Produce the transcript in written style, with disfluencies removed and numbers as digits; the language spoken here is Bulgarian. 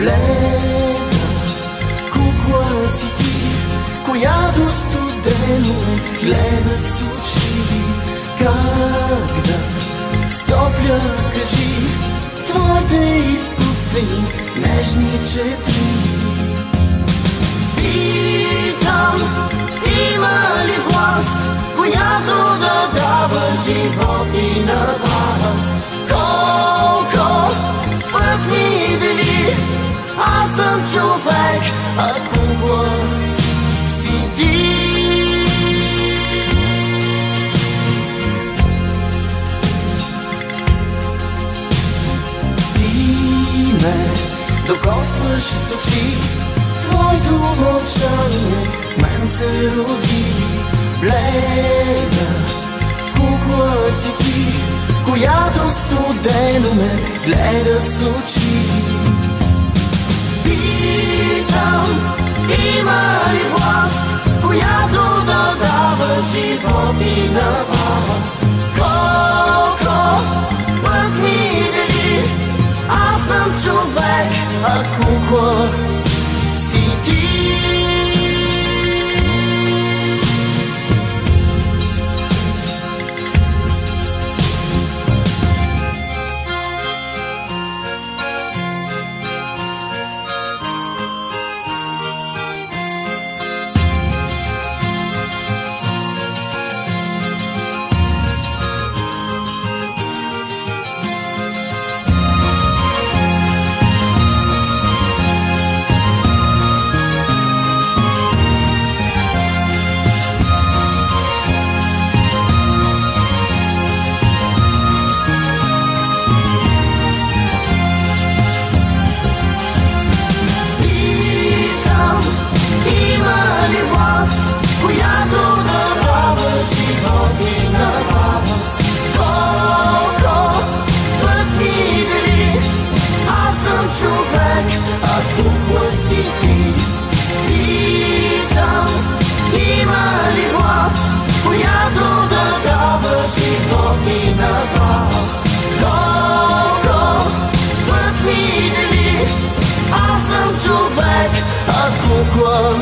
Бледа кукла си ти, която студено гледа с очи. Как да стопля, кажи, твоите изкуствени нежни чети. Питам, има ли власт, която да дава живот и на вас? Колко път ми дели, аз съм човек, а кукла си ти. Ти ме докосваш с очи, твоето мълчание мен се роди. Бледа кукла си ти, която студено ме гледа с очи. Питам, има ли власт, която да дава живот и на вас? Колко път ми дели, аз съм човек, а кукла си ти. Човек, а кукла си ти. Питам, има ли власт, която да дава живот и на вас? Колко път ми дели, аз съм човек, а кукла